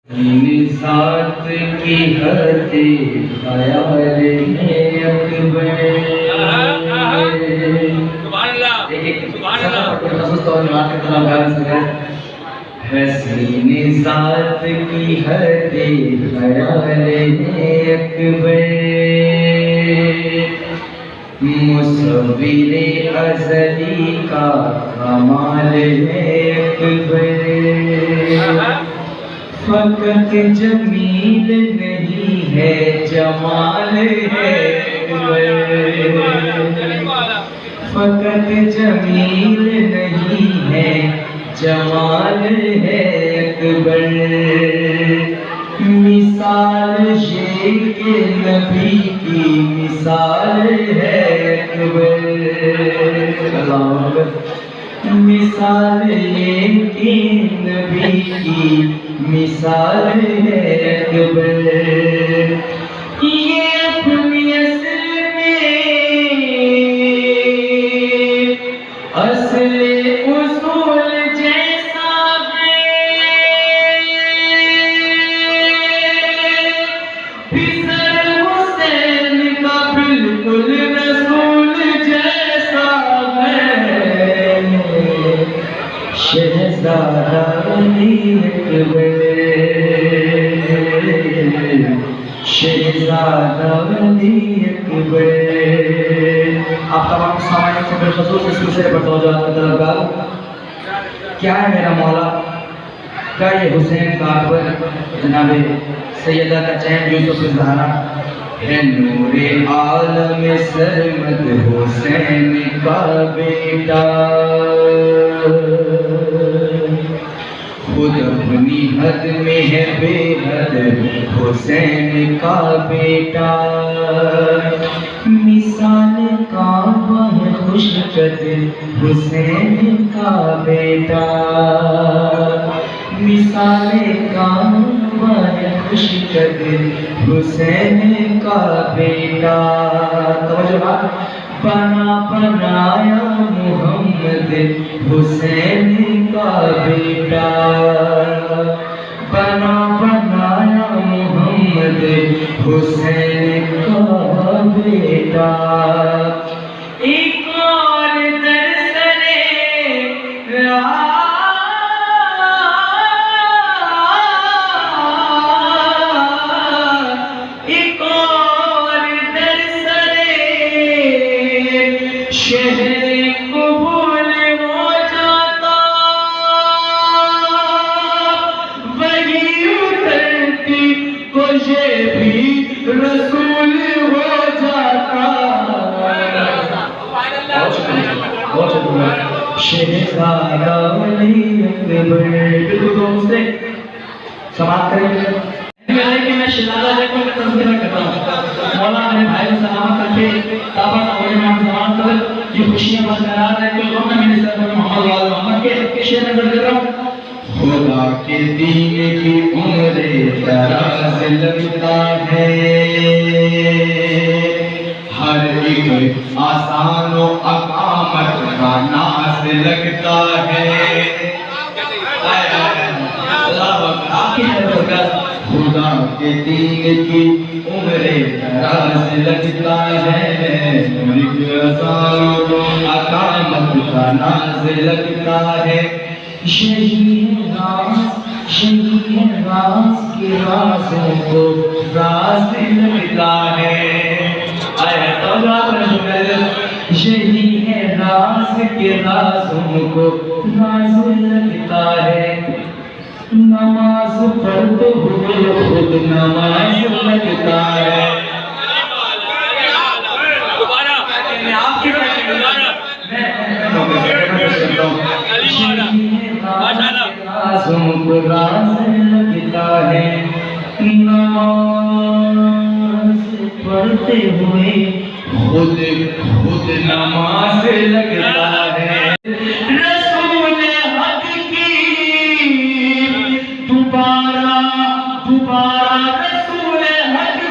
ذات کی حد خیال ہے اکبر حسین ذات کی حد خیال ہے اکبر مصور ازلی کا کمال ہے اکبر فقط جمیل نہیں ہے جمال ہے فقط جمیل نہیں ہے جمال ہے اکبر مثال یہ کہ نبی کی مثال ہے اکبر مثال یہ کہ نبی کی مثال ہے اکبر یہ اپنی اصل اصول جیسا ہے پسر حسین کا بالکل رسول جیسا ہے شہزادہ علی اکبر شہزادہ علی اکبر آپ تمام سامعین کو بالخصوص اس سلسلے پر توجہ کا طلبگار کیا ہے میرا مولا کیا یہ حسین کا اکبر جناب سیدہ کا چین یوسف الزہرا ہے نور عالم سرمد حسین کا بیٹا خود اپنی حد میں ہے بے حد حسین کا بیٹا مثال کعبہ ہے خوش قدر حسین کا بیٹا مثال کعبہ ہے خوش قدر حسین کا بیٹا توجہ بنا بنایا محمد حسین کا بیٹا بنا بنایا محمد حسین کا بیٹا ایک اور در سرے ایک اور در سرے شہر قبول ہو جاتا وہی اترتی تو یہ بھی رسول ہو جاتا شہزادہ علی اکبر بالکل دوست سے سماعت کریں میں شہزادہ علی اکبر کا تذکرہ کرتا ہوں مولا میرے بھائی سلامت رکھے تابت اور زمان تک یہ خوشیاں برقرار ہے کہ غم میں سر پر محمد وال محمد کے شعر نظر کر رہا ہوں خدا کے دین کی عمر دراز لگتا ہے ہر ایک آسان و اقامت کا ناز لگتا ہے خدا کے دین کی عمر دراز لگتا ہے ہر ایک آسان و اقامت کا ناز لگتا ہے شہید راز کے رازوں کو راز لگتا ہے شہید راز کے رازوں کو راز لگتا ہے نماز پڑھتے ہوئے خود نماز لگتا ہے رازوں کو راز لگتا ہے نماز پڑھتے ہوئے خود نماز لگتا ہے رسول حق کی دوبارہ رسول حق